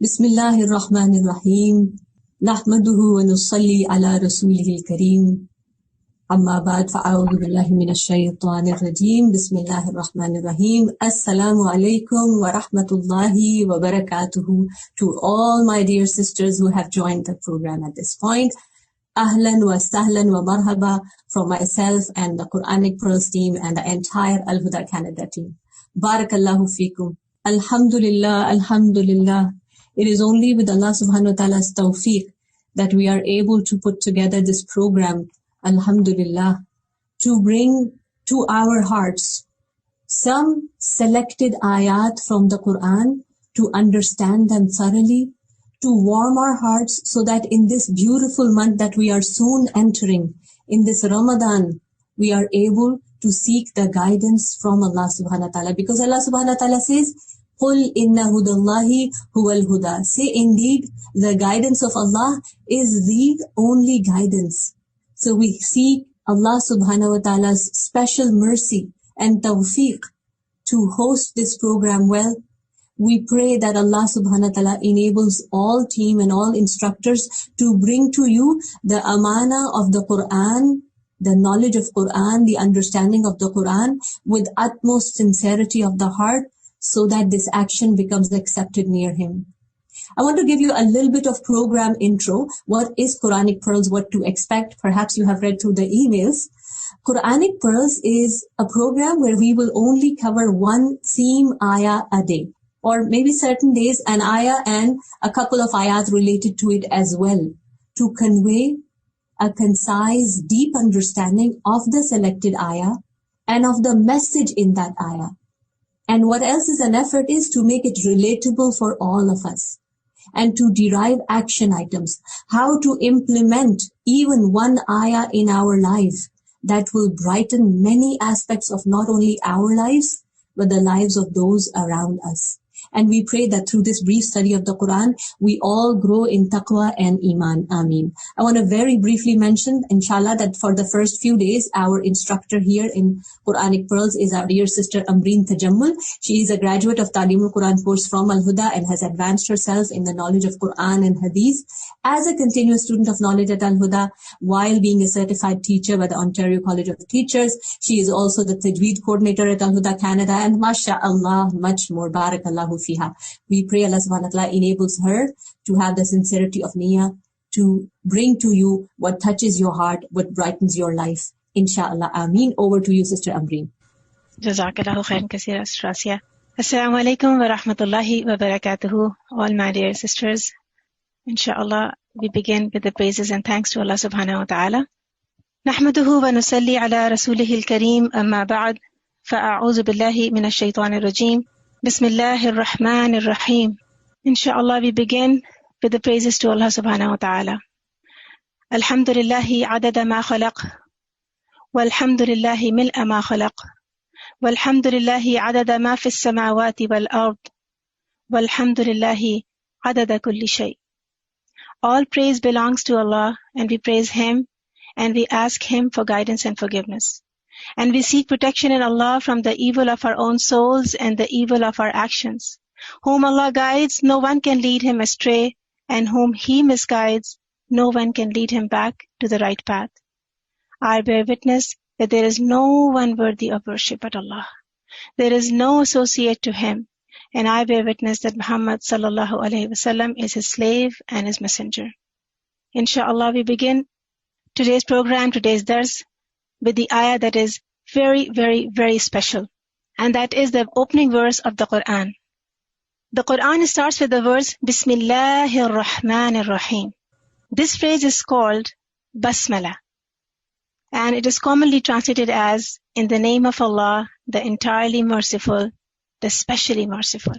Bismillah ar-Rahman ar-Rahim. Nahmaduhu wa nusalli ala rasulihil kareem. Amma ba'd, fa'a'udhu billahi minash shaytanir rajeem. Bismillah ar-Rahman ar-Rahim. Assalamu alaikum wa rahmatullahi wa barakatuhu to all my dear sisters who have joined the program at this point. Ahlan wa sahlan wa marhaba from myself and the Quranic Pearls team and the entire AlHuda Canada team. Barakallahu feekum. Alhamdulillah, alhamdulillah. It is only with Allah subhanahu wa ta'ala's tawfiq that we are able to put together this program, alhamdulillah, to bring to our hearts some selected ayat from the Quran, to understand them thoroughly, to warm our hearts so that in this beautiful month that we are soon entering, in this Ramadan, we are able to seek the guidance from Allah subhanahu wa ta'ala. Because Allah subhanahu wa ta'ala says, قُلْ إِنَّ هُدَى اللَّهِ هُوَ الْهُدَى. Say indeed, the guidance of Allah is the only guidance. So we seek Allah subhanahu wa ta'ala's special mercy and tawfiq to host this program well. We pray that Allah subhanahu wa ta'ala enables all team and all instructors to bring to you the amana of the Quran, the knowledge of Quran, the understanding of the Quran with utmost sincerity of the heart, so that this action becomes accepted near Him. I want to give you a little bit of program intro. What is Quranic Pearls? What to expect? Perhaps you have read through the emails. Quranic Pearls is a program where we will only cover one theme ayah a day, or maybe certain days an ayah and a couple of ayat related to it as well, to convey a concise, deep understanding of the selected ayah and of the message in that ayah. And what else is an effort is to make it relatable for all of us and to derive action items, how to implement even one ayah in our life that will brighten many aspects of not only our lives, but the lives of those around us. And we pray that through this brief study of the Quran, we all grow in taqwa and iman. Ameen. I want to very briefly mention, inshallah, that for the first few days, our instructor here in Quranic Pearls is our dear sister Ambreen Tajammul. She is a graduate of Talim-ul-Quran course from Al-Huda and has advanced herself in the knowledge of Quran and Hadith as a continuous student of knowledge at Al-Huda, while being a certified teacher by the Ontario College of Teachers. She is also the Tajweed coordinator at Al-Huda Canada, and mashallah, much more. Barakallahu fiha. We pray Allah subhanahu wa ta'ala enables her to have the sincerity of niyyah to bring to you what touches your heart, what brightens your life. Inshallah. Ameen. Over to you, Sister Ambreen. Jazakallahu khairan kaseera, Strasia. Assalamu alaikum wa rahmatullahi wa barakatuhu, all my dear sisters. Inshallah, we begin with the praises and thanks to Allah subhanahu wa ta'ala. Nahmaduhu wa nusalli ala rasulihil kareem, amma ba'd, fa'a'udhu billahi minash shaytanir rajeem. Bismillah ar-Rahman ar-Rahim. Inshallah, we begin with the praises to Allah subhanahu wa ta'ala. Alhamdulillahi adada ma khalaq, walhamdulillahi mil'a ma khalaq, walhamdulillahi adada ma fis samawati wal ard, walhamdulillahi adada kulli shay. All praise belongs to Allah, and we praise Him, and we ask Him for guidance and forgiveness. And we seek protection in Allah from the evil of our own souls and the evil of our actions. Whom Allah guides, no one can lead him astray, and whom He misguides, no one can lead him back to the right path. I bear witness that there is no one worthy of worship but Allah. There is no associate to Him, and I bear witness that Muhammad sallallahu alaihi wasallam is His slave and His messenger. Inshallah, we begin today's program, today's dars, with the ayah that is very, very, very special. And that is the opening verse of the Quran. The Quran starts with the verse, Bismillahir Rahmanir Rahim. This phrase is called Basmala. And it is commonly translated as, in the name of Allah, the entirely merciful, the specially merciful.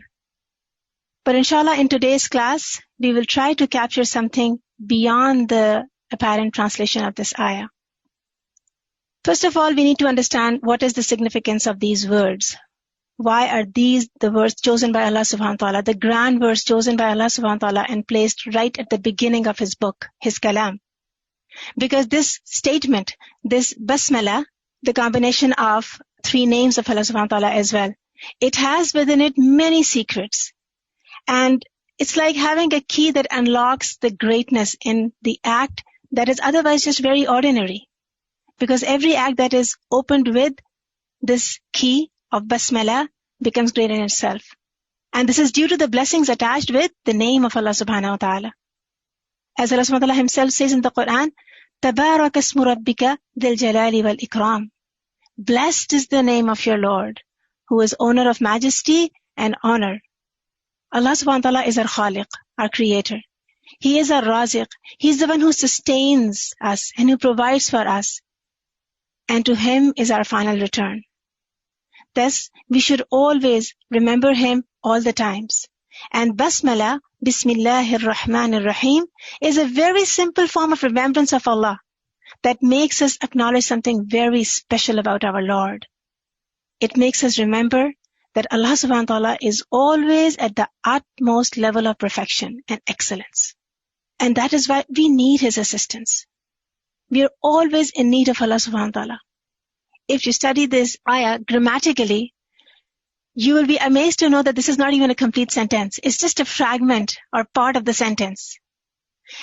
But inshallah, in today's class, we will try to capture something beyond the apparent translation of this ayah. First of all, we need to understand what is the significance of these words. Why are these the words chosen by Allah subhanahu wa ta'ala, the grand verse chosen by Allah subhanahu wa ta'ala and placed right at the beginning of His book, His kalam? Because this statement, this basmala, the combination of three names of Allah subhanahu wa ta'ala as well, it has within it many secrets. And It's like having a key that unlocks the greatness in the act that is otherwise just very ordinary. Because every act that is opened with this key of Bismillah becomes great in itself. And this is due to the blessings attached with the name of Allah subhanahu wa ta'ala. As Allah subhanahu wa ta'ala himself says in the Quran, تَبَارَكَ اسْمُ رَبِّكَ ذِي الْجَلَالِ وَالْإِكْرَامِ. Blessed is the name of your Lord, who is owner of majesty and honor. Allah subhanahu wa ta'ala is our Khaliq, our creator. He is our Raziq. He is the one who sustains us and who provides for us. And to him is our final return. Thus, we should always remember him all the times. And Basmala, Bismillahir Rahmanir Rahim, is a very simple form of remembrance of Allah that makes us acknowledge something very special about our Lord. It makes us remember that Allah subhanahu wa ta'ala is always at the utmost level of perfection and excellence. And that is why we need his assistance. We are always in need of Allah subhanahu wa ta'ala. If you study this ayah grammatically, you will be amazed to know that this is not even a complete sentence. It's just a fragment or part of the sentence.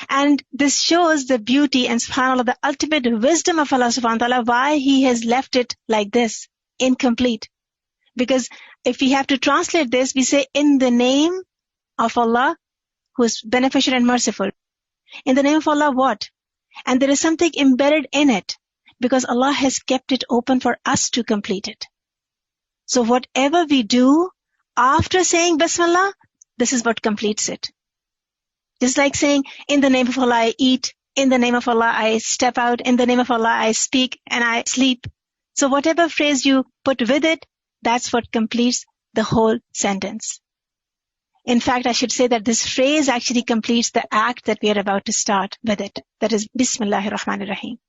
And this shows the beauty and subhanAllah, the ultimate wisdom of Allah subhanahu wa ta'ala, why he has left it like this, incomplete. Because if we have to translate this, we say, in the name of Allah, who is beneficent and merciful. In the name of Allah, what? And there is something embedded in it, because Allah has kept it open for us to complete it. So whatever we do after saying Bismillah, this is what completes it. Just like saying, in the name of Allah I eat, in the name of Allah I step out, in the name of Allah I speak and I sleep. So whatever phrase you put with it, that's what completes the whole sentence. In fact, I should say that this phrase actually completes the act that we are about to start with it. That is Bismillahir Rahmanir Rahim.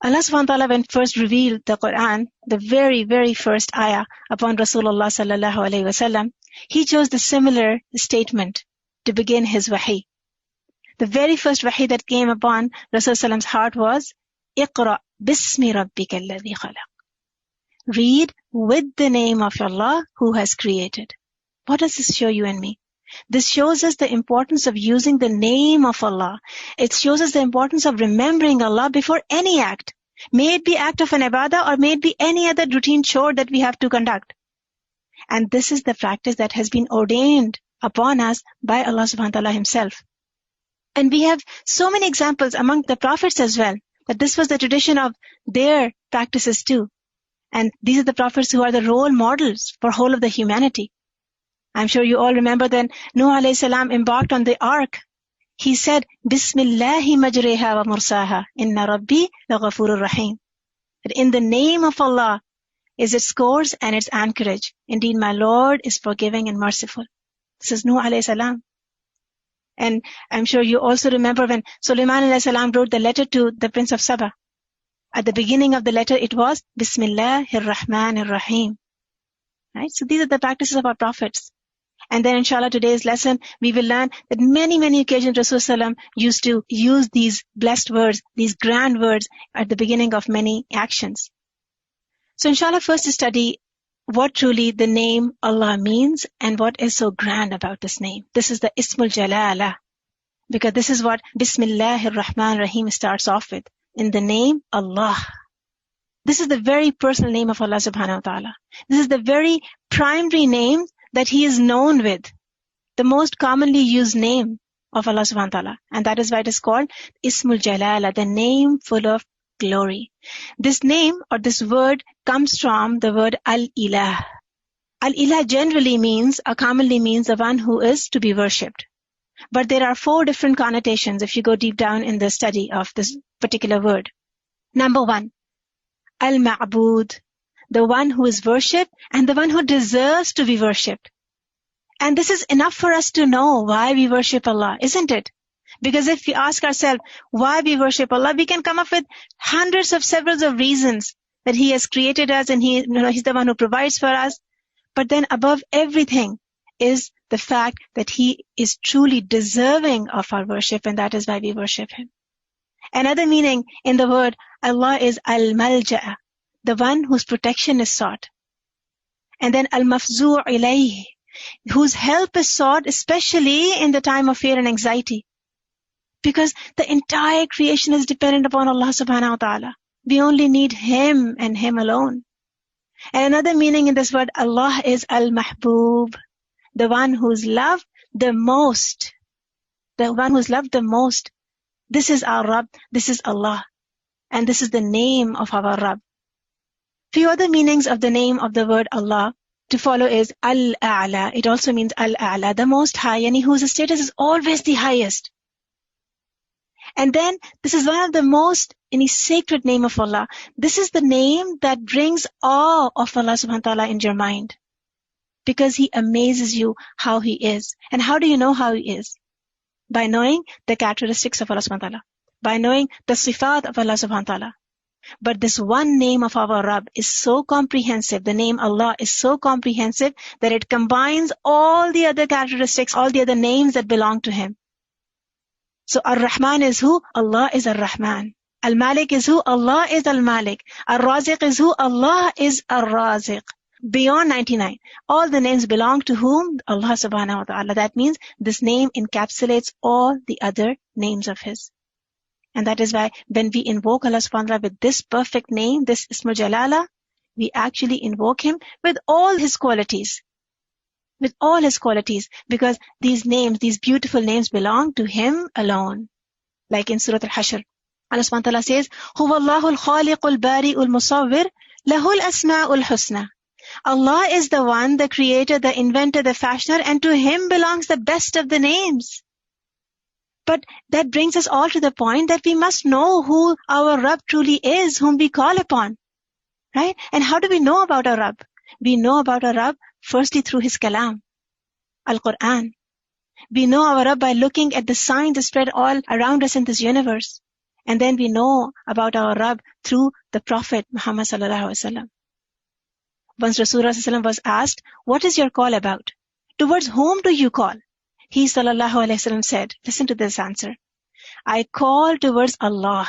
Allah subhanahu wa ta'ala, when first revealed the Quran, the very, very first ayah upon Rasulullah sallallahu alayhi wasallam, he chose the similar statement to begin his wahi. The very first wahi that came upon Rasulullah heart was, Iqra bismi rabbika alladhi khalaq. Read with the name of Allah who has created. What does this show you and me? This shows us the importance of using the name of Allah. It shows us the importance of remembering Allah before any act. May it be act of an ibadah or may it be any other routine chore that we have to conduct. And this is the practice that has been ordained upon us by Allah subhanahu wa ta'ala himself. And we have so many examples among the prophets as well, that this was the tradition of their practices too. And these are the prophets who are the role models for whole of the humanity. I'm sure you all remember when Nuh alayhi salam embarked on the ark. He said, Bismillahi majreha wa mursaha, inna rabbi laghafurur rahim. That in the name of Allah is its course and its anchorage. Indeed, my Lord is forgiving and merciful. This is Nuh alayhi salam. And I'm sure you also remember when Sulaiman alayhi salam wrote the letter to the Prince of Saba. At the beginning of the letter, it was Bismillahir Rahmanir Rahim. Right? So these are the practices of our prophets. And then inshallah today's lesson, we will learn that many, many occasions Rasulullah used to use these blessed words, these grand words at the beginning of many actions. So inshallah first to study what truly the name Allah means and what is so grand about this name. This is the Ismul Jalala, because this is what Bismillahir Rahmanir Rahim starts off with. In the name Allah. This is the very personal name of Allah subhanahu wa ta'ala. This is the very primary name that he is known with, the most commonly used name of Allah subhanahu wa ta'ala. And that is why it is called Ismul Jalala, the name full of glory. This name or this word comes from the word Al-Ilah. Al-Ilah generally means, or commonly means, the one who is to be worshipped. But there are 4 different connotations if you go deep down in the study of this particular word. Number 1, Al-Ma'bud, the one who is worshipped and the one who deserves to be worshipped. And this is enough for us to know why we worship Allah, isn't it? Because if we ask ourselves why we worship Allah, we can come up with hundreds of several of reasons that He has created us and He's the one who provides for us. But then above everything is the fact that He is truly deserving of our worship, and that is why we worship Him. Another meaning in the word Allah is Al-Malja', the one whose protection is sought. And then Al-Mafzu' ilayh, whose help is sought especially in the time of fear and anxiety. Because the entire creation is dependent upon Allah subhanahu wa ta'ala. We only need Him and Him alone. And another meaning in this word, Allah is Al-Mahbub, the one who's loved the most. The one who's loved the most. This is our Rabb, this is Allah. And this is the name of our Rabb. Few other meanings of the name of the word Allah to follow is Al-A'la. It also means Al-A'la, the most high, yani whose status is always the highest. And then this is one of the most sacred name of Allah. This is the name that brings awe of Allah subhanahu wa ta'ala in your mind. Because He amazes you how He is. And how do you know how He is? By knowing the characteristics of Allah subhanahu wa ta'ala. By knowing the sifat of Allah subhanahu wa ta'ala. But this one name of our Rabb is so comprehensive. The name Allah is so comprehensive that it combines all the other characteristics, all the other names that belong to Him. So Ar-Rahman is who? Allah is Ar-Rahman. Al-Malik is who? Allah is Al-Malik. Ar-Raziq is who? Allah is Ar-Raziq. Beyond 99. All the names belong to whom? Allah subhanahu wa ta'ala. That means this name encapsulates all the other names of His. And that is why when we invoke Allah subhanahu wa ta'ala with this perfect name, this Ismul Jalala, we actually invoke Him with all His qualities. With all His qualities. Because these names, these beautiful names belong to Him alone. Like in Surah Al-Hashr. Allah subhanahu wa ta'ala says, هُوَ اللَّهُ الْخَالِقُ الْبَارِئُ الْمُصَوِّرُ لَهُ الْأَسْمَاءُ الْحُسْنَى. Allah is the one, the creator, the inventor, the fashioner, and to Him belongs the best of the names. But that brings us all to the point that we must know who our Rabb truly is, whom we call upon. Right? And how do we know about our Rabb? We know about our Rabb firstly through His Kalam, Al-Quran. We know our Rabb by looking at the signs that spread all around us in this universe. And then we know about our Rabb through the Prophet Muhammad sallallahu alaihi wasallam. Once Rasulullah sallallahu alaihi wasallam was asked, what is your call about? Towards whom do you call? He sallallahu alaihi wasallam said, listen to this answer. I call towards Allah.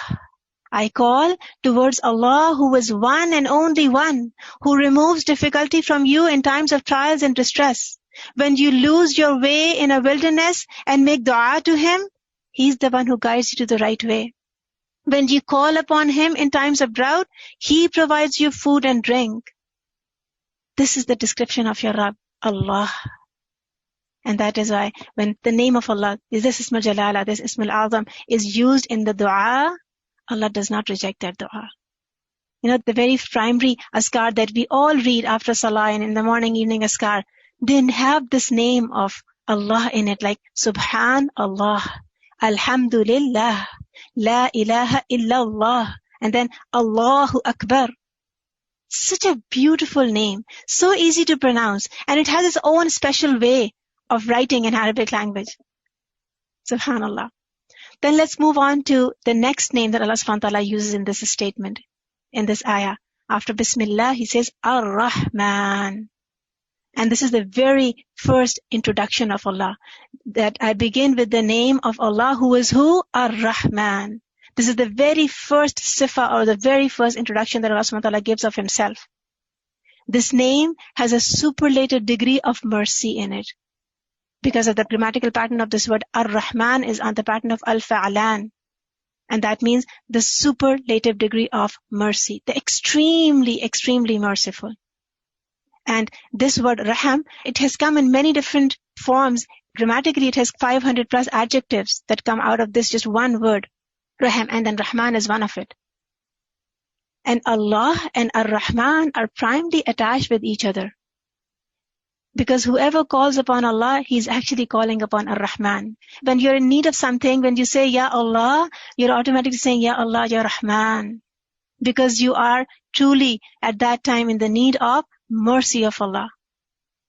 I call towards Allah who is one and only one, who removes difficulty from you in times of trials and distress. When you lose your way in a wilderness and make dua to Him, He's the one who guides you to the right way. When you call upon Him in times of drought, He provides you food and drink. This is the description of your Rabb, Allah. And that is why when the name of Allah, this Ismul Jalala, this Ismul Azam, is used in the dua, Allah does not reject that dua. You know, the very primary askar that we all read after salah and in the morning, evening askar, they have this name of Allah in it, like Subhanallah, Alhamdulillah, La ilaha illallah, and then Allahu Akbar. Such a beautiful name, so easy to pronounce, and it has its own special way of writing in Arabic language. Subhanallah. Then let's move on to the next name that Allah subhanahu wa ta'ala uses in this statement, in this ayah. After Bismillah, He says Ar-Rahman. And this is the very first introduction of Allah, that I begin with the name of Allah who is who? Ar-Rahman. This is the very first sifa or the very first introduction that Allah subhanahu wa ta'ala gives of Himself. This name has a superlative degree of mercy in it. Because of the grammatical pattern of this word, Ar-Rahman is on the pattern of Al-Fa'alan. And that means the superlative degree of mercy. The extremely, extremely merciful. And this word Raham, it has come in many different forms. Grammatically, it has 500 plus adjectives that come out of this just one word, Raham, and then Rahman is one of it. And Allah and Ar-Rahman are primarily attached with each other. Because whoever calls upon Allah, he's actually calling upon Ar-Rahman. When you're in need of something, when you say, Ya Allah, you're automatically saying, Ya Allah, Ya Rahman. Because you are truly at that time in the need of mercy of Allah.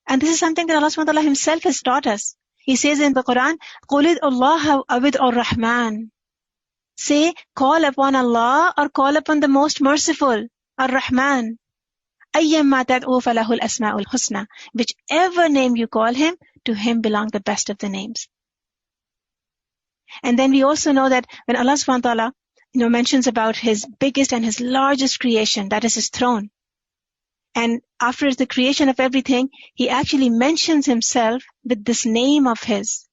And this is something that Allah subhanahu wa ta'ala Himself has taught us. He says in the Quran, قُلِ اللَّهَ أَوِدْ الرَّحْمَنِ. Say, call upon Allah or call upon the most merciful, Ar-Rahman. أَيَّمَّا تَدْعُوا فَلَهُ الْأَسْمَاءُ الْحُسْنَى. Whichever name you call Him, to Him belong the best of the names. And then we also know that when Allah subhanahu wa ta'ala mentions about His biggest and His largest creation, that is His throne. And after the creation of everything, He actually mentions Himself with this name of His,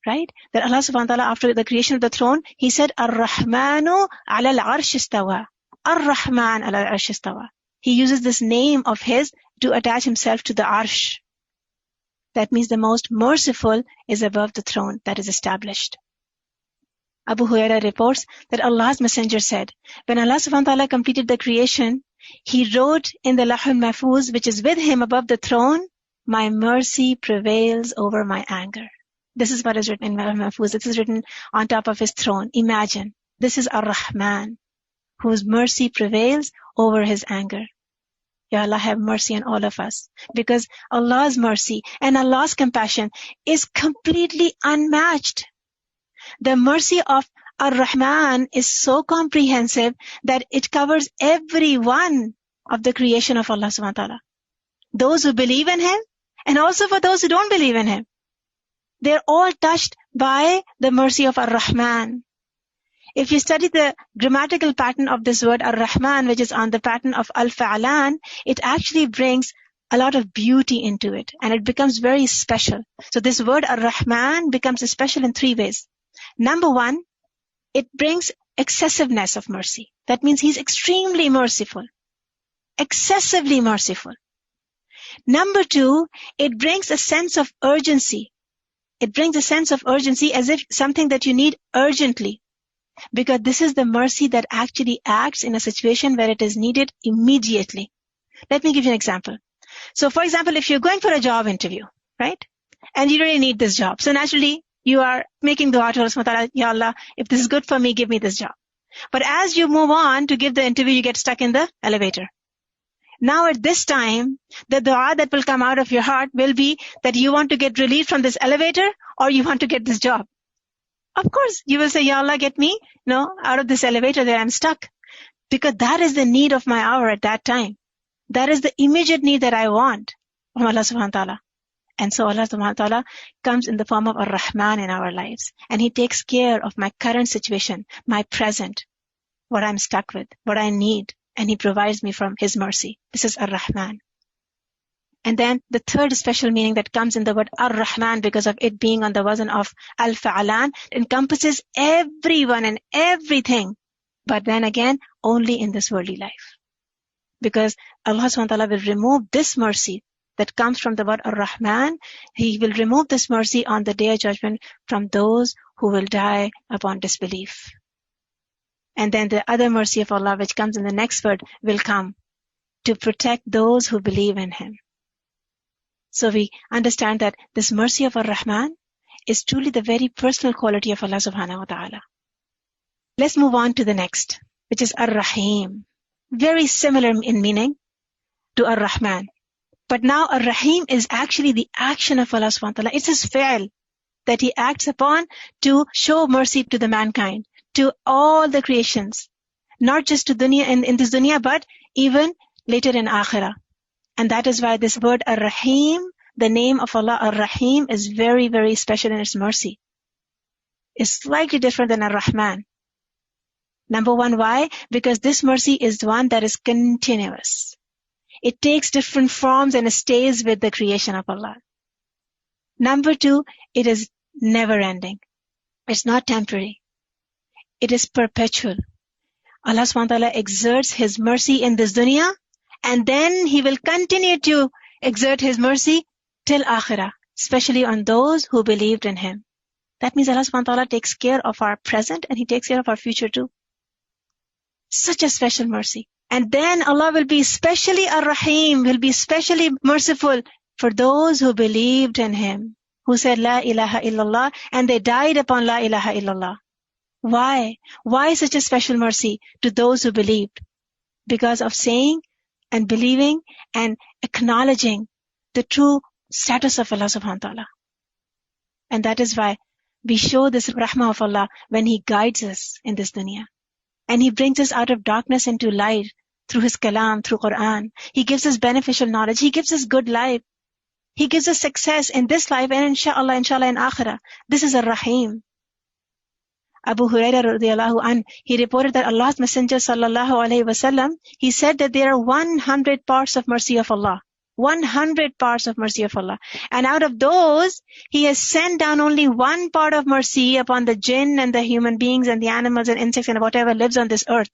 right? That Allah subhanahu wa ta'ala, after the creation of the throne, He said, Ar-Rahmanu ala al-arsh istawa. Ar-Rahman ala al-arsh istawa. He uses this name of His to attach Himself to the arsh. That means the most merciful is above the throne that is established. Abu Hurairah reports that Allah's Messenger said, when Allah subhanahu wa ta'ala completed the creation, He wrote in the Lahul Mahfuz, which is with Him above the throne, my mercy prevails over my anger. This is what is written in Lahul Mahfuz. This is written on top of His throne. Imagine, this is Ar-Rahman, whose mercy prevails over His anger. Ya Allah, have mercy on all of us. Because Allah's mercy and Allah's compassion is completely unmatched. The mercy of Ar-Rahman is so comprehensive that it covers every one of the creation of Allah subhanahu wa ta'ala. Those who believe in Him, and also for those who don't believe in Him. They're all touched by the mercy of Ar-Rahman. If you study the grammatical pattern of this word Ar-Rahman, which is on the pattern of Al-Fa'lan, it actually brings a lot of beauty into it, and it becomes very special. So this word Ar-Rahman becomes special in three ways. Number one, it brings excessiveness of mercy. That means He's extremely merciful, excessively merciful. Number two, it brings a sense of urgency. It brings a sense of urgency as if something that you need urgently. Because this is the mercy that actually acts in a situation where it is needed immediately. Let me give you an example. So for example, if you're going for a job interview, right? And you really need this job. So naturally, you are making dua to Allah subhanahu wa ta'ala, Ya Allah, if this is good for me, give me this job. But as you move on to give the interview, you get stuck in the elevator. Now at this time, the dua that will come out of your heart will be that you want to get relieved from this elevator or you want to get this job. Of course, you will say, Ya Allah, get me, out of this elevator that I'm stuck. Because that is the need of my hour at that time. That is the immediate need that I want from Allah subhanahu wa ta'ala. And so Allah subhanahu wa ta'ala comes in the form of Ar-Rahman in our lives. And He takes care of my current situation, my present, what I'm stuck with, what I need. And He provides me from His mercy. This is Ar-Rahman. And then the third special meaning that comes in the word Ar-Rahman, because of it being on the wazn of Al-Fa'lan, encompasses everyone and everything. But then again, only in this worldly life. Because Allah subhanahu wa ta'ala will remove this mercy that comes from the word Ar-Rahman. He will remove this mercy on the day of judgment from those who will die upon disbelief. And then the other mercy of Allah, which comes in the next word, will come to protect those who believe in Him. So we understand that this mercy of Ar-Rahman is truly the very personal quality of Allah subhanahu wa ta'ala. Let's move on to the next, which is Ar-Rahim. Very similar in meaning to Ar-Rahman. But now Ar-Rahim is actually the action of Allah subhanahu wa ta'ala. It's His fi'l that He acts upon to show mercy to the mankind, to all the creations. Not just to dunya in this dunya, but even later in akhirah. And that is why this word Ar-Rahim, the name of Allah Ar-Rahim, is very, very special in its mercy. It's slightly different than Ar-Rahman. Number one, why? Because this mercy is one that is continuous. It takes different forms and it stays with the creation of Allah. Number two, it is never ending. It's not temporary. It is perpetual. Allah subhanahu wa ta'ala exerts His mercy in this dunya, and then He will continue to exert His mercy till akhirah, especially on those who believed in Him. That means Allah subhanahu wa ta'ala takes care of our present and He takes care of our future too. Such a special mercy. And then Allah will be specially Ar-Rahim, will be specially merciful for those who believed in Him, who said La ilaha illallah, and they died upon La ilaha illallah. Why? Why such a special mercy to those who believed? Because of saying and believing and acknowledging the true status of Allah subhanahu wa ta'ala. And that is why we show this rahmah of Allah when He guides us in this dunya. And He brings us out of darkness into light through His kalam, through Quran. He gives us beneficial knowledge. He gives us good life. He gives us success in this life and inshallah in akhirah. This is Ar-Rahim. Abu Hurairah radiallahu anh, he reported that Allah's Messenger sallallahu alayhi wasallam, he said that there are 100 parts of mercy of Allah. 100 parts of mercy of Allah. And out of those, He has sent down only one part of mercy upon the jinn and the human beings and the animals and insects and whatever lives on this earth.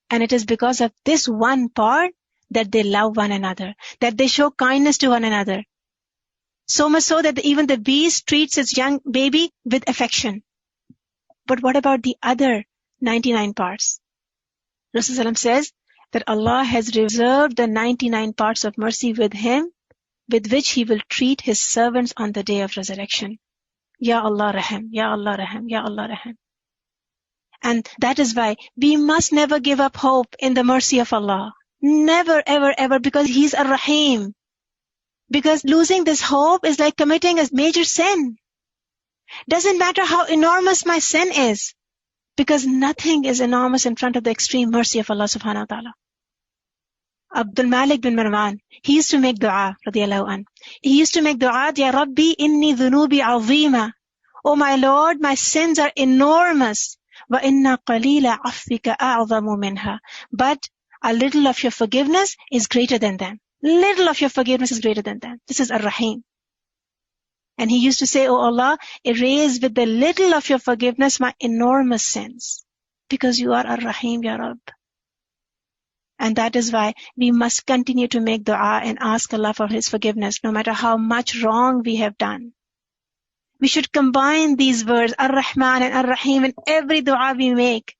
And it is because of this one part that they love one another, that they show kindness to one another. So much so that even the beast treats its young baby with affection. But what about the other 99 parts? Rasulullah says that Allah has reserved the 99 parts of mercy with Him, with which He will treat His servants on the day of resurrection. Ya Allah Rahim, Ya Allah Rahim, Ya Allah Rahim. And that is why we must never give up hope in the mercy of Allah. Never, ever, ever, because He's Ar-Rahim. Because losing this hope is like committing a major sin. Doesn't matter how enormous my sin is, because nothing is enormous in front of the extreme mercy of Allah subhanahu wa ta'ala. Abdul Malik bin Marwan, he used to make dua, radiyallahu an. He used to make dua, Ya Rabbi inni dhunubi azima. Oh my Lord, my sins are enormous. Wa inna qalila afwika a'zamu minha. But a little of your forgiveness is greater than them. Little of your forgiveness is greater than them. This is Ar-Rahim. And he used to say, Oh Allah, erase with the little of your forgiveness my enormous sins. Because you are Ar-Rahim, Ya Rabb. And that is why we must continue to make dua and ask Allah for His forgiveness, no matter how much wrong we have done. We should combine these words, Ar-Rahman and Ar-Rahim, in every dua we make.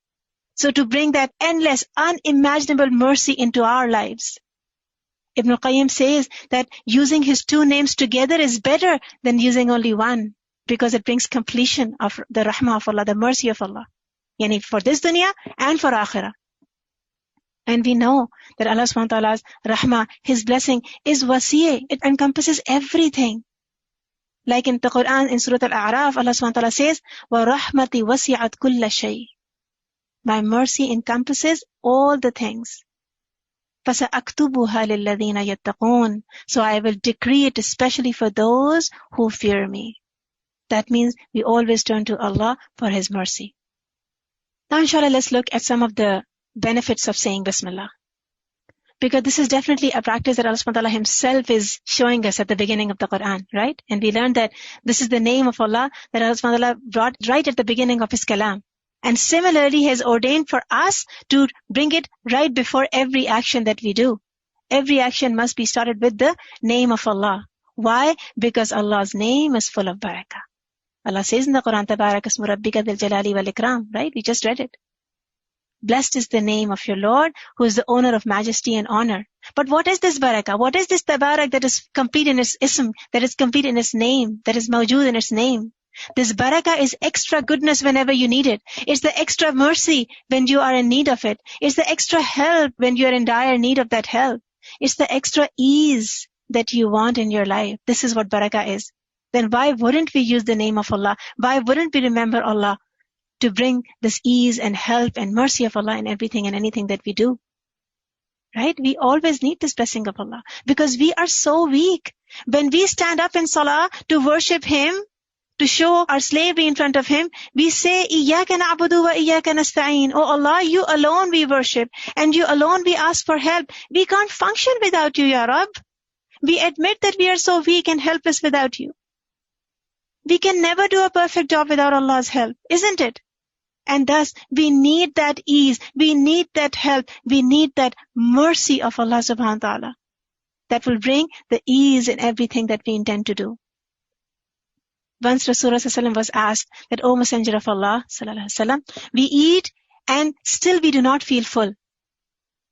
So to bring that endless, unimaginable mercy into our lives. Ibn Qayyim says that using his two names together is better than using only one, because it brings completion of the rahmah of Allah, the mercy of Allah. Yani for this dunya and for akhirah. And we know that Allah subhanahu wa ta'ala's rahmah, His blessing, is wasi'ah. It encompasses everything. Like in the Quran, in Surah Al-A'raf, Allah subhanahu wa ta'ala says, وَرَحْمَتِ وَسِعَتْ كُلَّ شَيْءٍ. My mercy encompasses all the things. فَسَأَكْتُبُهَا لِلَّذِينَ يَتَّقُونَ. So I will decree it especially for those who fear me. That means we always turn to Allah for His mercy. Now inshallah, let's look at some of the benefits of saying Bismillah. Because this is definitely a practice that Allah subhanahu wa ta'ala Himself is showing us at the beginning of the Quran, right? And we learned that this is the name of Allah that Allah subhanahu wa ta'ala brought right at the beginning of His kalam. And similarly, He has ordained for us to bring it right before every action that we do. Every action must be started with the name of Allah. Why? Because Allah's name is full of barakah. Allah says in the Quran, Tabarak ismu rabbika dhil jalali wal ikram, right? We just read it. Blessed is the name of your Lord, who is the owner of majesty and honor. But what is this barakah? What is this tabarak that is complete in its ism, that is complete in its name, that is mawjood in its name? This barakah is extra goodness whenever you need it. It's the extra mercy when you are in need of it. It's the extra help when you are in dire need of that help. It's the extra ease that you want in your life. This is what barakah is. Then why wouldn't we use the name of Allah? Why wouldn't we remember Allah to bring this ease and help and mercy of Allah in everything and anything that we do? Right? We always need this blessing of Allah because we are so weak. When we stand up in salah to worship Him, to show our slavery in front of Him, we say, Iyaka na'budu wa iyaka nasta'een. Oh Allah, You alone we worship, and You alone we ask for help. We can't function without You, Ya Rabb. We admit that we are so weak and helpless without You. We can never do a perfect job without Allah's help, isn't it? And thus, we need that ease, we need that help, we need that mercy of Allah subhanahu wa ta'ala that will bring the ease in everything that we intend to do. Once Rasulullah was asked that, O Messenger of Allah, we eat and still we do not feel full.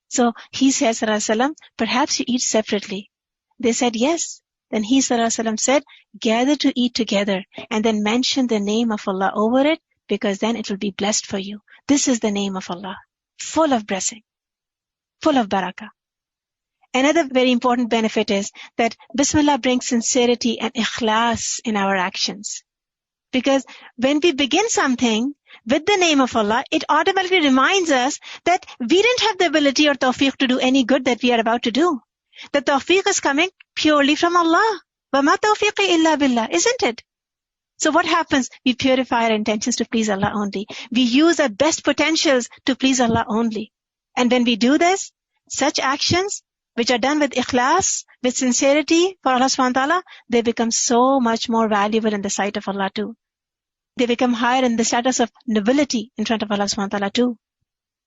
So he says, perhaps you eat separately. They said, yes. Then he said, gather to eat together and then mention the name of Allah over it, because then it will be blessed for you. This is the name of Allah, full of blessing, full of barakah. Another very important benefit is that Bismillah brings sincerity and ikhlas in our actions. Because when we begin something with the name of Allah, it automatically reminds us that we didn't have the ability or tawfiq to do any good that we are about to do. The tawfiq is coming purely from Allah. وَمَا تَوْفِيقِ إِلَّا بِاللَّهِ, isn't it? So what happens? We purify our intentions to please Allah only. We use our best potentials to please Allah only. And when we do this, such actions which are done with ikhlas, with sincerity for Allah subhanahu wa ta'ala, they become so much more valuable in the sight of Allah too. They become higher in the status of nobility in front of Allah subhanahu wa ta'ala too.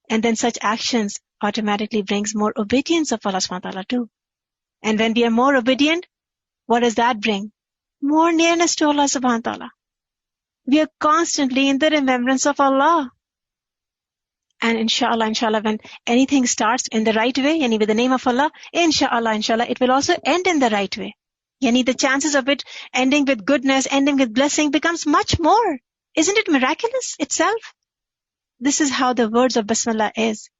And then such actions automatically brings more obedience of Allah subhanahu wa ta'ala too. And when we are more obedient, what does that bring? More nearness to Allah subhanahu wa ta'ala. We are constantly in the remembrance of Allah. And inshallah, when anything starts in the right way, yani with the name of Allah, inshallah, it will also end in the right way. Yani the chances of it ending with goodness, ending with blessing becomes much more. Isn't it miraculous itself? This is how the words of Bismillah is.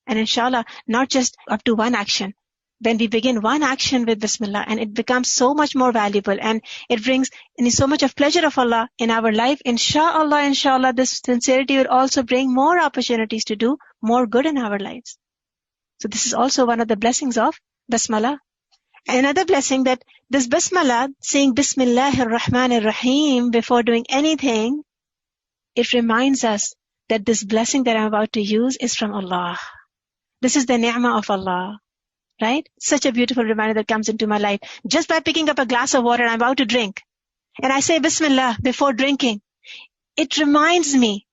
And inshallah, not just up to one action. When we begin one action with Bismillah, and it becomes so much more valuable, and it brings so much of pleasure of Allah in our life, inshallah, this sincerity will also bring more opportunities to do more good in our lives. So this is also one of the blessings of Bismillah. Another blessing, that this Bismillah, saying Bismillahir Rahmanir Rahim before doing anything, it reminds us that this blessing that I'm about to use is from Allah. This is the ni'mah of Allah. Right? Such a beautiful reminder that comes into my life. Just by picking up a glass of water I'm about to drink, and I say Bismillah before drinking, it reminds me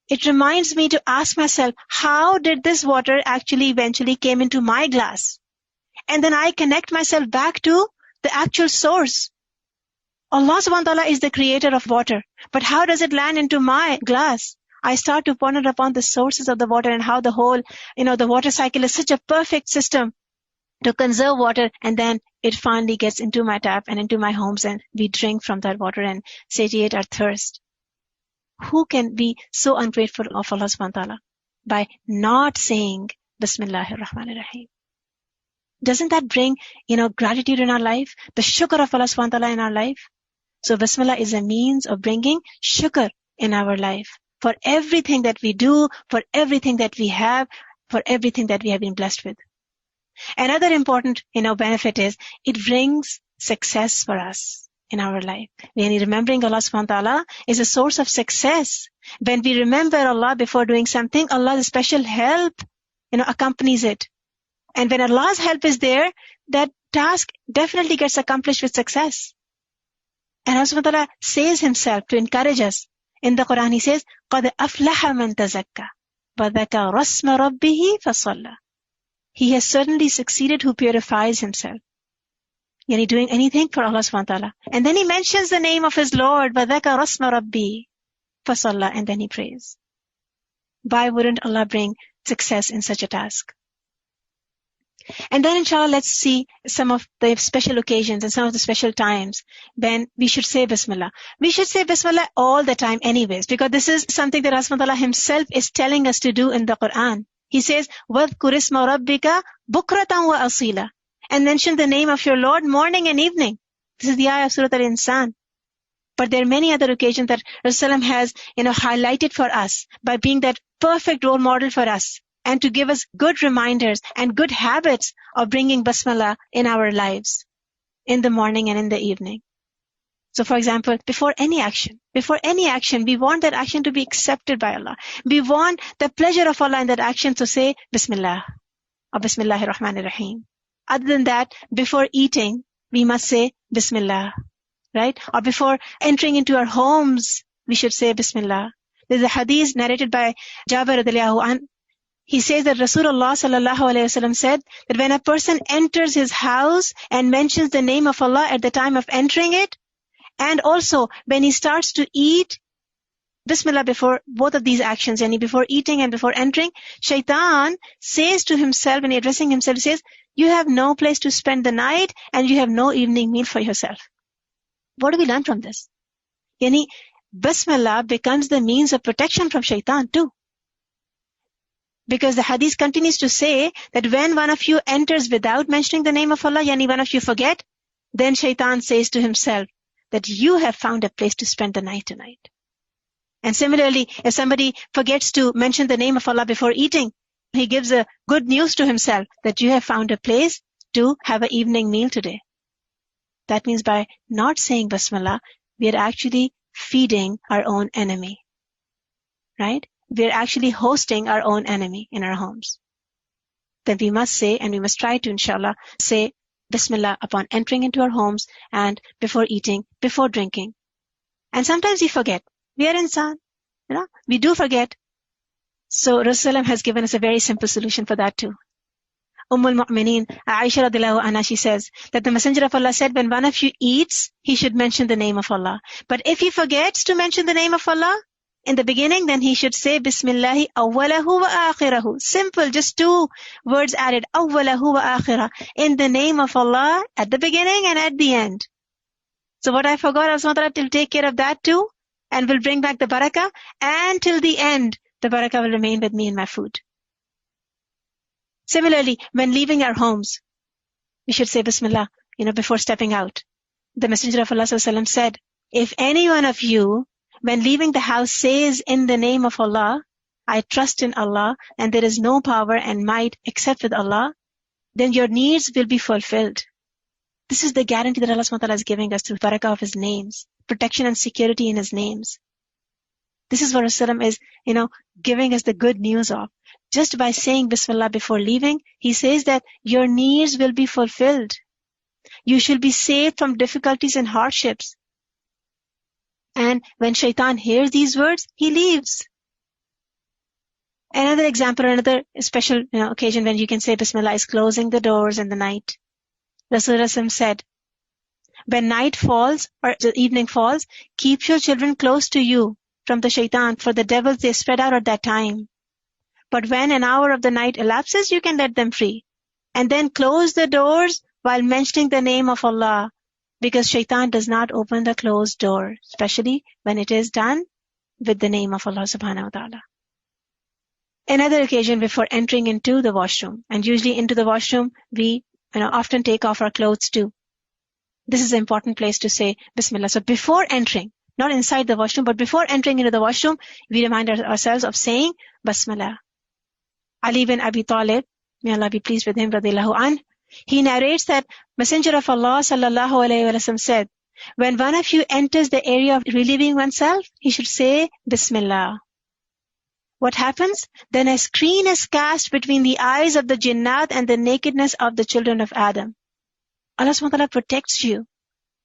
to ask myself, how did this water actually eventually came into my glass? And then I connect myself back to the actual source. Allah subhanahu wa ta'ala is the creator of water. But how does it land into my glass? I start to ponder upon the sources of the water and how the whole, the water cycle is such a perfect system to conserve water, and then it finally gets into my tap and into my homes, and we drink from that water and satiate our thirst. Who can be so ungrateful of Allah subhanahu wa ta'ala by not saying Bismillahir Rahmanir Rahim? Doesn't that bring, gratitude in our life? The shukr of Allah subhanahu wa ta'ala in our life? So Bismillah is a means of bringing shukr in our life. For everything that we do, for everything that we have, for everything that we have been blessed with. Another important, benefit is it brings success for us in our life. When remembering Allah subhanahu wa ta'ala is a source of success. When we remember Allah before doing something, Allah's special help, accompanies it. And when Allah's help is there, that task definitely gets accomplished with success. And Allah subhanahu wa ta'ala says Himself to encourage us. In the Quran, He says, قَدْ أَفْلَحَ مَنْ تَزَكَّى وَذَكَرَ اسْمَ رَبِّهِ فَصَلَّى. He has certainly succeeded who purifies himself. Yani doing anything for Allah subhanahu wa ta'ala. And then he mentions the name of his Lord, وَذَكَرَ اسْمَ رَبِّهِ فَصَلَّى, and then he prays. Why wouldn't Allah bring success in such a task? And then inshallah, let's see some of the special occasions and some of the special times when we should say Bismillah. We should say Bismillah all the time anyways, because this is something that Allah subhanahu wa ta'ala Himself is telling us to do in the Quran. He says, وَذْكُرِ اسْمَ رَبِّكَ بُكْرَةً وَأَصِيلًا, and mention the name of your Lord morning and evening. This is the ayah of Surah Al-Insan. But there are many other occasions that Rasulullah has, highlighted for us by being that perfect role model for us, and to give us good reminders and good habits of bringing Bismillah in our lives, in the morning and in the evening. So for example, before any action, we want that action to be accepted by Allah. We want the pleasure of Allah in that action, to say Bismillah or Bismillahir Rahmanir Rahim. Other than that, before eating, we must say Bismillah, right? Or before entering into our homes, we should say Bismillah. There's a hadith narrated by Jabir radhiyallahu anhu. He says that Rasulullah sallallahu alayhi wasallam said that when a person enters his house and mentions the name of Allah at the time of entering it, and also when he starts to eat, Bismillah before both of these actions, yani before eating and before entering, Shaitan says to himself, when addressing himself, he says, you have no place to spend the night and you have no evening meal for yourself. What do we learn from this? Yani Bismillah becomes the means of protection from Shaitan too. Because the hadith continues to say that when one of you enters without mentioning the name of Allah, yani one of you forget, then Shaitan says to himself that you have found a place to spend the night tonight. And similarly, if somebody forgets to mention the name of Allah before eating, he gives a good news to himself that you have found a place to have an evening meal today. That means by not saying Bismillah, we are actually feeding our own enemy. Right? We are actually hosting our own enemy in our homes. Then we must say, and we must try to, inshallah, say Bismillah upon entering into our homes and before eating, before drinking. And sometimes we forget. We are insan. We do forget. So Rasulullah has given us a very simple solution for that too. Al-Mu'mineen, Aisha radiallahu anha, she says that the Messenger of Allah said, when one of you eats, he should mention the name of Allah. But if he forgets to mention the name of Allah in the beginning, then he should say Bismillah awwalahu wa akhirahu. Simple, just 2 words added. Awwalahu wa akhirah. In the name of Allah at the beginning and at the end. So what I forgot, Allah will take care of that too and will bring back the barakah. And till the end, the barakah will remain with me in my food. Similarly, when leaving our homes, we should say Bismillah, before stepping out. The Messenger of Allah ﷺ said, if any one of you, when leaving the house, says in the name of Allah, I trust in Allah and there is no power and might except with Allah, then your needs will be fulfilled. This is the guarantee that Allah SWT is giving us through barakah of His names, protection and security in His names. This is what Rasulullah is, giving us the good news of. Just by saying Bismillah before leaving, He says that your needs will be fulfilled. You shall be saved from difficulties and hardships. And when shaitan hears these words, he leaves. Another example, another special occasion when you can say Bismillah is closing the doors in the night. Rasulullah said, when night falls or the evening falls, keep your children close to you from the shaitan, for the devils, they spread out at that time. But when an hour of the night elapses, you can let them free. And then close the doors while mentioning the name of Allah, because shaitan does not open the closed door, especially when it is done with the name of Allah subhanahu wa ta'ala. Another occasion before entering into the washroom, and usually into the washroom, we often take off our clothes too. This is an important place to say Bismillah. So before entering, not inside the washroom, but before entering into the washroom, we remind ourselves of saying Bismillah. Ali bin Abi Talib, may Allah be pleased with him, radiyallahu anh, he narrates that Messenger of Allah sallallahu alayhi wa sallam said, when one of you enters the area of relieving oneself, he should say Bismillah. What happens? Then a screen is cast between the eyes of the jinnat and the nakedness of the children of Adam. Allah subhanahu wa ta'ala protects you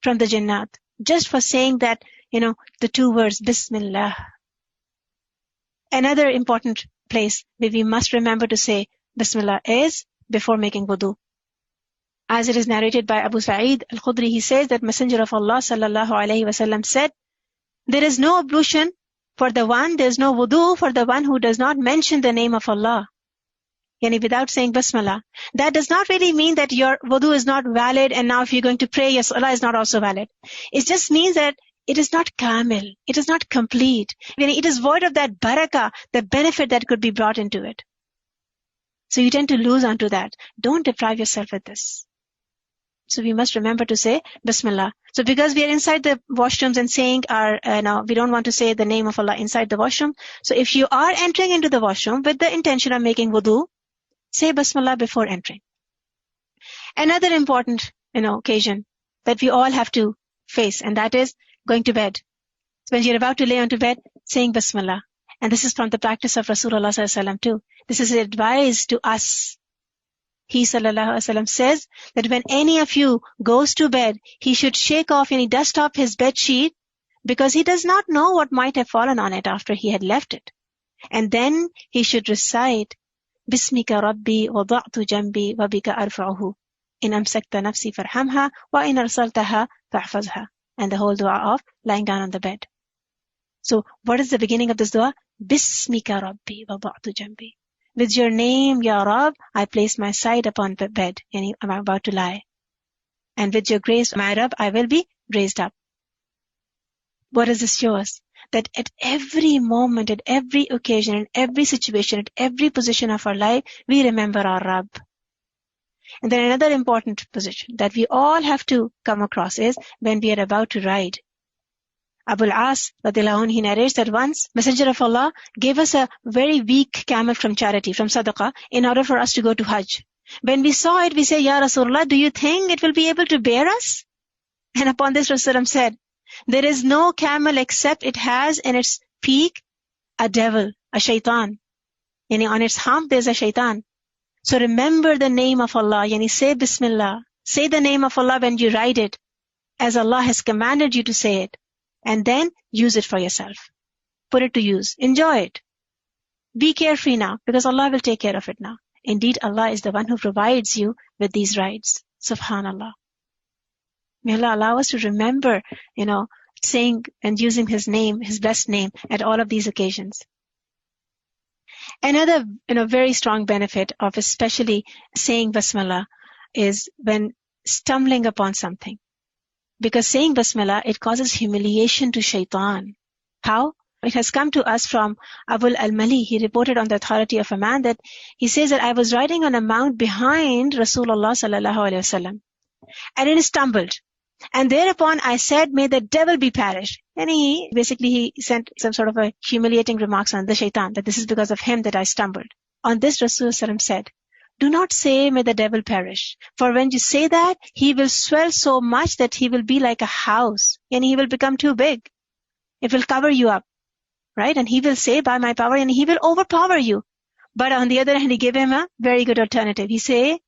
from the jinnat just for saying that, the 2 words, Bismillah. Another important place where we must remember to say Bismillah is before making wudu. As it is narrated by Abu Sa'id Al-Khudri, he says that Messenger of Allah sallallahu alayhi wa sallam said, there is no ablution for the one, there is no wudu for the one who does not mention the name of Allah. Without saying Bismillah. That does not really mean that your wudu is not valid and now if you're going to pray, your salah is not also valid. It just means that it is not kamil, it is not complete. It is void of that barakah, the benefit that could be brought into it. So you tend to lose onto that. Don't deprive yourself with this. So we must remember to say Bismillah. So because we are inside the washrooms and saying we don't want to say the name of Allah inside the washroom. So if you are entering into the washroom with the intention of making wudu, say Bismillah before entering. Another important, occasion that we all have to face, and that is going to bed. So when you're about to lay onto bed, saying Bismillah. And this is from the practice of Rasulullah sallallahu alaihi wasallam too. This is advice to us. He sallallahu alaihi wasallam says that when any of you goes to bed, he should shake off and dust off his bed sheet because he does not know what might have fallen on it after he had left it. And then he should recite, Bismika Rabbi wada'tu jambi wa bika arfa'uhu. In amsakta nafsi farhamha wa in arsaltaha fahfazha. And the whole dua of lying down on the bed. So what is the beginning of this dua? Bismika Rabbi wada'tu jambi. With your name, Ya Rabb, I place my side upon the bed, and I'm about to lie. And with your grace, my Rabb, I will be raised up. What does this show us? That at every moment, at every occasion, in every situation, at every position of our life, we remember our Rabb. And then another important position that we all have to come across is when we are about to ride. Abu al-As, he narrates that once Messenger of Allah gave us a very weak camel from charity, from sadaqah, in order for us to go to Hajj. When we saw it, we said, Ya Rasulullah, do you think it will be able to bear us? And upon this, Rasulullah said, There is no camel except it has in its peak a devil, a shaitan. Yani on its hump there's a shaitan. So remember the name of Allah. Yani say Bismillah. Say the name of Allah when you write it, as Allah has commanded you to say it. And then use it for yourself. Put it to use. Enjoy it. Be carefree now, because Allah will take care of it now. Indeed, Allah is the one who provides you with these rights. Subhanallah. May Allah allow us to remember, saying and using His name, His blessed name, at all of these occasions. Another, very strong benefit of especially saying Bismillah is when stumbling upon something. Because saying Bismillah, it causes humiliation to shaitan. How? It has come to us from Abu al-Mali. He reported on the authority of a man that he says that I was riding on a mount behind Rasulullah sallallahu alaihi wasallam, and it stumbled. And thereupon I said, may the devil be perished. And he sent some sort of a humiliating remarks on the shaitan, that this is because of him that I stumbled. On this, Rasulullah said, do not say, may the devil perish. For when you say that, he will swell so much that he will be like a house, and he will become too big. It will cover you up, right? And he will say, by my power, and he will overpower you. But on the other hand, he gave him a very good alternative. He said,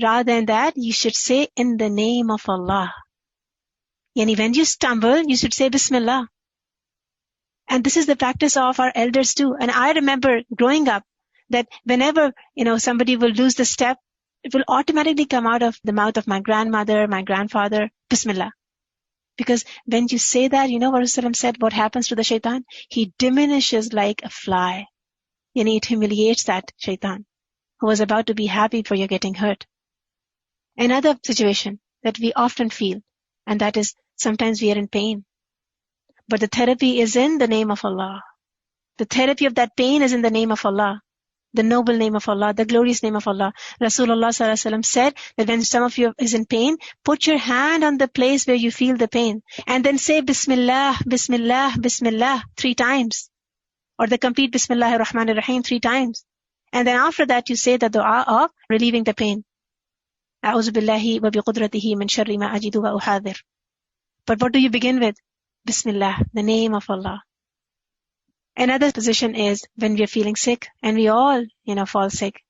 rather than that, you should say, in the name of Allah. Yani when you stumble, you should say Bismillah. And this is the practice of our elders too. And I remember growing up that whenever, somebody will lose the step, it will automatically come out of the mouth of my grandmother, my grandfather, Bismillah. Because when you say that, what Rasulullah said, what happens to the shaitan? He diminishes like a fly. Yani it humiliates that shaitan who was about to be happy for you getting hurt. Another situation that we often feel, and that is sometimes we are in pain. But the therapy is in the name of Allah. The therapy of that pain is in the name of Allah. The noble name of Allah, the glorious name of Allah. Rasulullah sallallahu alaihi wasallam said that when some of you is in pain, put your hand on the place where you feel the pain and then say Bismillah, Bismillah, Bismillah 3 times. Or the complete Bismillah ar-Rahman ar-Rahim 3 times. And then after that you say the dua of relieving the pain. A'udhu billahi wa biqudratihi min sharri ma ajidu wa uhadir. But what do you begin with? Bismillah, the name of Allah. Another position is when we are feeling sick, and we all, fall sick.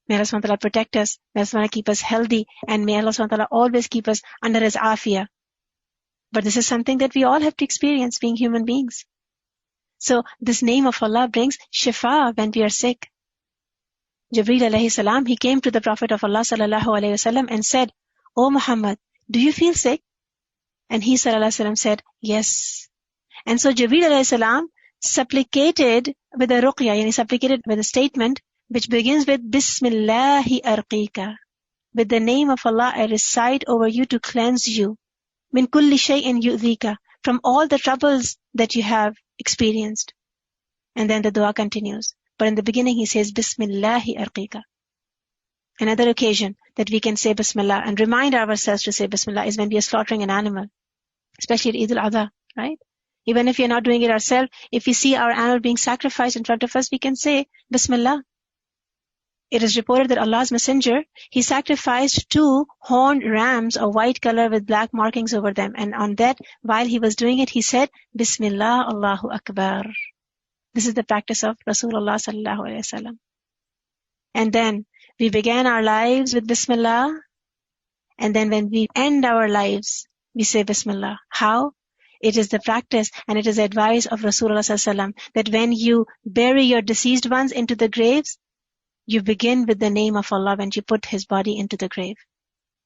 May Allah subhanahu wa ta'ala protect us. May Allah subhanahu wa ta'ala keep us healthy, and may Allah subhanahu wa ta'ala always keep us under His afiyah. But this is something that we all have to experience being human beings. So this name of Allah brings shifa when we are sick. Jibreel alayhi salam, he came to the Prophet of Allah sallallahu alayhi wasallam and said, O Muhammad, do you feel sick? And he sallallahu alayhi wasallam said, yes. And so Jibreel alayhi salam supplicated with a ruqya, supplicated with a statement which begins with Bismillahi arqika. With the name of Allah, I recite over you to cleanse you. Min kulli shay'in yu'dhika. From all the troubles that you have experienced. And then the dua continues. But in the beginning he says Bismillahi arqika. Another occasion that we can say Bismillah and remind ourselves to say Bismillah is when we are slaughtering an animal. Especially at Eid al-Adha, right? Even if we are not doing it ourselves, if we see our animal being sacrificed in front of us, we can say Bismillah. It is reported that Allah's Messenger, he sacrificed 2 horned rams of white color with black markings over them. And on that, while he was doing it, he said, Bismillah, Allahu Akbar. This is the practice of Rasulullah sallallahu alaihi wasallam. And then we began our lives with Bismillah. And then when we end our lives, we say Bismillah. How? It is the practice and it is the advice of Rasulullah sallallahu alaihi wasallam that when you bury your deceased ones into the graves, you begin with the name of Allah when you put his body into the grave.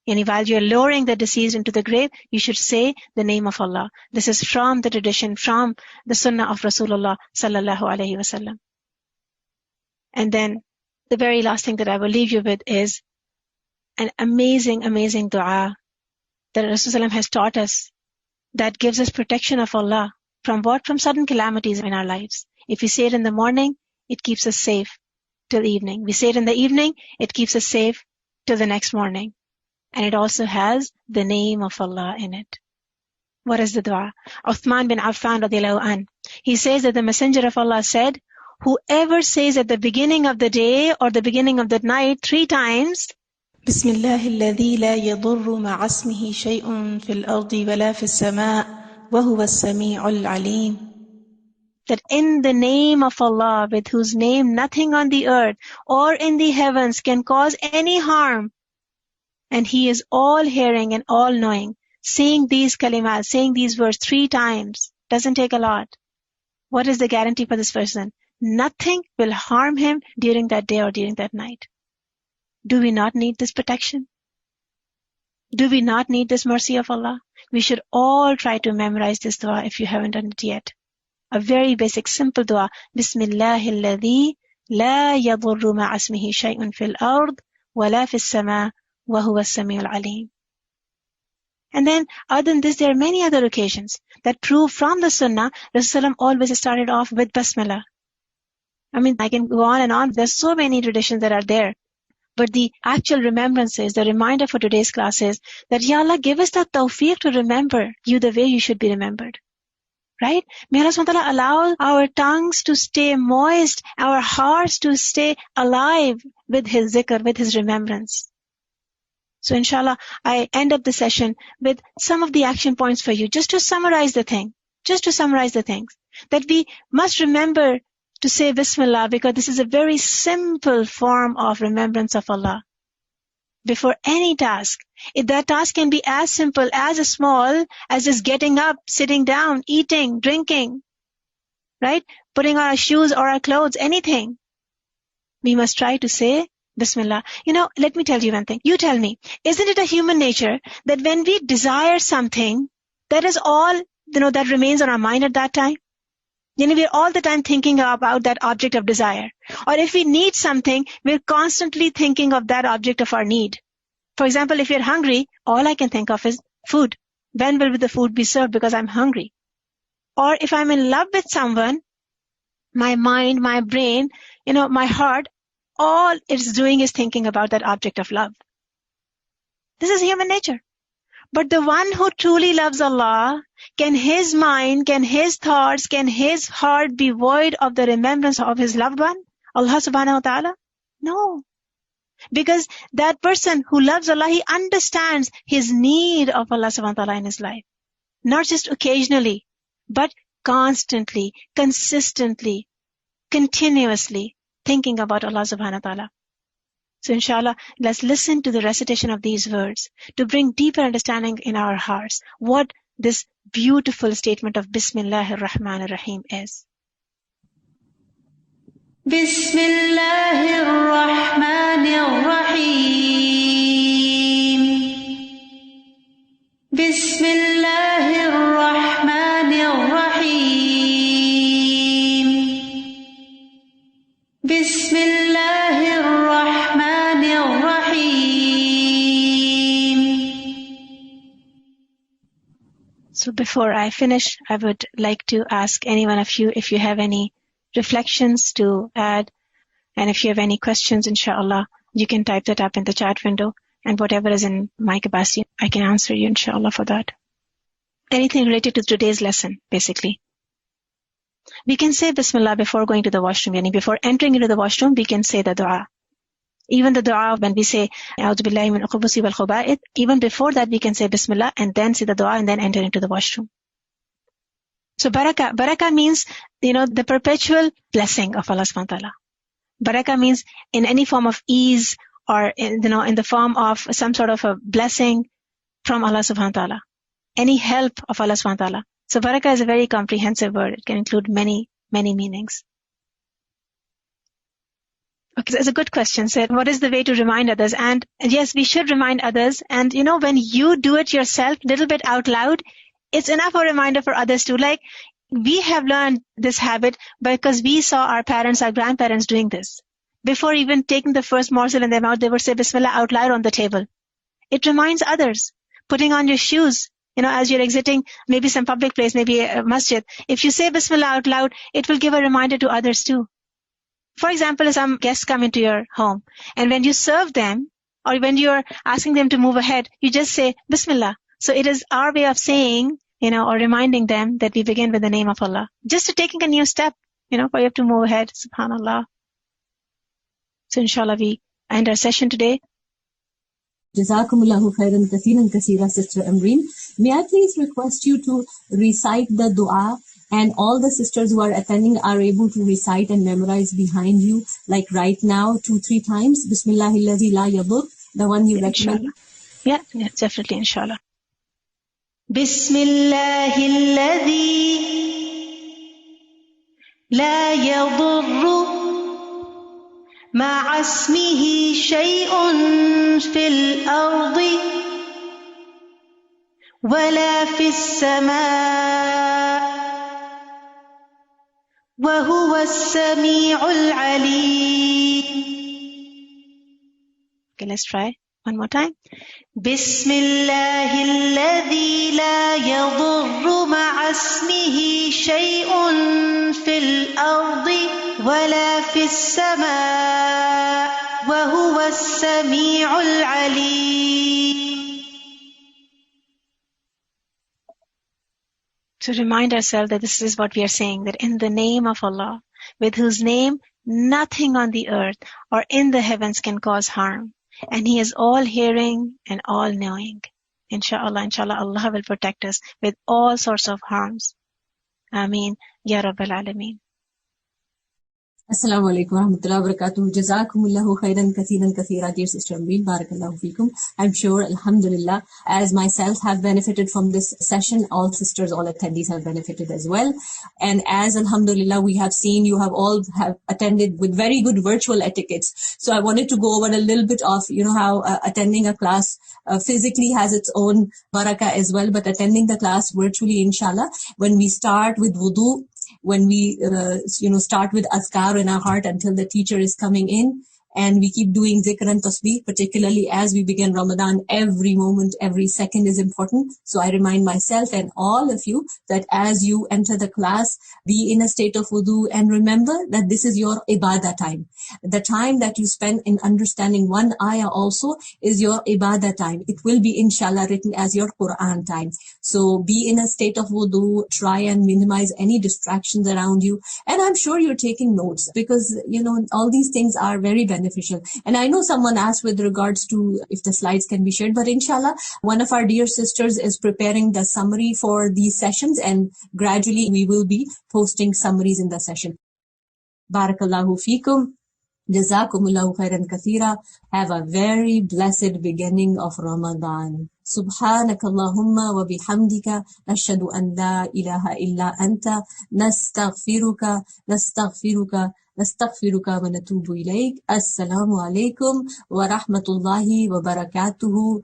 And while you are lowering the deceased into the grave, you should say the name of Allah. This is from the tradition, from the sunnah of Rasulullah sallallahu alaihi wasallam. And then the very last thing that I will leave you with is an amazing, amazing dua that Rasulullah has taught us that gives us protection of Allah from what? From sudden calamities in our lives. If we say it in the morning, it keeps us safe till evening. We say it in the evening, it keeps us safe till the next morning. And it also has the name of Allah in it. What is the dua? Uthman bin Affan radiallahu anh, he says that the Messenger of Allah said, whoever says at the beginning of the day or the beginning of the night 3 times, Bismillah alladhi la yadurru ma'a ismihi shay'un fil ardi wa la fis sama' وَهُوَ السَّمِيعُ الْعَلِيمُ. That in the name of Allah, with whose name nothing on the earth or in the heavens can cause any harm, and He is all hearing and all knowing. Saying these kalimat, saying these words 3 times doesn't take a lot. What is the guarantee for this person? Nothing will harm him during that day or during that night. Do we not need this protection? Do we not need this mercy of Allah? We should all try to memorize this dua if you haven't done it yet. A very basic, simple dua. Bismillah-alladhi la yadurru ma'asmihi shay'un fil ard wa la fis sama wa huwa as-sami'ul alim. And then, other than this, there are many other occasions that prove from the Sunnah, Rasulullah always started off with Bismillah. I mean, I can go on and on. There's so many traditions that are there. But the actual remembrances, the reminder for today's class is that, Ya Allah, give us the tawfiq to remember you the way you should be remembered. Right? May Allah SWT allow our tongues to stay moist, our hearts to stay alive with His zikr, with His remembrance. So inshallah, I end up the session with some of the action points for you, just to summarize the thing, that we must remember to say Bismillah, because this is a very simple form of remembrance of Allah. Before any task, if that task can be as simple, as small as just getting up, sitting down, eating, drinking, right? Putting on our shoes or our clothes, anything. We must try to say Bismillah. Let me tell you one thing. You tell me, isn't it a human nature that when we desire something, that is all, that remains on our mind at that time? We're all the time thinking about that object of desire. Or if we need something, we're constantly thinking of that object of our need. For example, if you're hungry, all I can think of is food. When will the food be served because I'm hungry? Or if I'm in love with someone, my mind, my brain, my heart, all it's doing is thinking about that object of love. This is human nature. But the one who truly loves Allah, can his mind, can his thoughts, can his heart be void of the remembrance of his loved one, Allah subhanahu wa ta'ala? No. Because that person who loves Allah, he understands his need of Allah subhanahu wa ta'ala in his life. Not just occasionally, but constantly, consistently, continuously thinking about Allah subhanahu wa ta'ala. So inshallah, let's listen to the recitation of these words to bring deeper understanding in our hearts what this beautiful statement of Bismillahir Rahmanir Rahim is. Bismillahir Rahmanir Rahim. Bismillahir Rahmanir Rahim. Bismillahir Rahmanir Rahim. So before I finish, I would like to ask any one of you if you have any reflections to add, and if you have any questions, inshallah, you can type that up in the chat window, and whatever is in my capacity, I can answer you, inshallah, for that. Anything related to today's lesson, basically. We can say Bismillah before going to the washroom, yani before entering into the washroom, we can say the dua. Even the dua when we say A'udhu billahi min al-khubuthi wal khuba'ith, even before that we can say Bismillah and then say the dua and then enter into the washroom. So barakah means, the perpetual blessing of Allah subhanahu wa ta'ala. Barakah means in any form of ease or, in the form of some sort of a blessing from Allah subhanahu wa ta'ala. Any help of Allah subhanahu wa ta'ala. So barakah is a very comprehensive word. It can include many, many meanings. Okay, that's a good question. So what is the way to remind others? And yes, we should remind others. And when you do it yourself, little bit out loud, it's enough a reminder for others too. Like, we have learned this habit because we saw our parents, our grandparents doing this. Before even taking the first morsel in their mouth, they would say Bismillah out loud on the table. It reminds others. Putting on your shoes, as you're exiting maybe some public place, maybe a masjid. If you say Bismillah out loud, it will give a reminder to others too. For example, if some guests come into your home, and when you serve them, or when you're asking them to move ahead, you just say Bismillah. So it is our way of saying, or reminding them that we begin with the name of Allah. Just to taking a new step, for you have to move ahead, subhanallah. So inshallah, we end our session today. Jazakumullahu khairan kathiran kaseera, Sister Ambreen. May I please request you to recite the dua, and all the sisters who are attending are able to recite and memorize behind you, like right now, 2-3 times. Bismillahilladzi la yadur, the one you recommend. Yeah, definitely, inshallah. Bismillahilladzi la yadurru ma'a ismihi shay'un fil ardi wala fis samaa wa huwa as-sami'ul 'alim. Okay, let's try one more time. Bismillahilladzi la yadurru ma'a ismihi shay'un fil ardi wala fis samaa wa huwa as-sami'ul 'alim. To remind ourselves that this is what we are saying, that in the name of Allah, with whose name nothing on the earth or in the heavens can cause harm, and He is all hearing and all knowing. Inshallah, Allah will protect us with all sorts of harms. Ameen. Ya Rabbal Alameen. Assalamu alaikum warahmatullahi wabarakatuh. Jazakumullahu khairan kathiran kaseera, dear Sister Ambreen. Barakallahu feekum. I'm sure, alhamdulillah, as myself have benefited from this session, all sisters, all attendees have benefited as well. And as alhamdulillah, we have seen you have all attended with very good virtual etiquettes. So I wanted to go over a little bit of, how attending a class physically has its own barakah as well, but attending the class virtually, inshallah, when we start with wudu, when we start with azkar in our heart until the teacher is coming in, and we keep doing zikr and tasbih, particularly as we begin Ramadan. Every moment, every second is important. So I remind myself and all of you that as you enter the class, be in a state of wudu, and remember that this is your ibadah time. The time that you spend in understanding one ayah also is your ibadah time. It will be inshallah written as your Quran time. So be in a state of wudu, try and minimize any distractions around you. And I'm sure you're taking notes, because all these things are very beneficial. And I know someone asked with regards to if the slides can be shared, but inshallah, one of our dear sisters is preparing the summary for these sessions, and gradually we will be posting summaries in the session. Barakallahu feekum. Jazakumullahu khairan kathira. Have a very blessed beginning of Ramadan. Subhanakallahumma wa bihamdika nashhadu an la ilaha illa anta nastaghfiruka wa natubu ilayk. Assalamu alaikum wa rahmatullahi wa barakatuhu.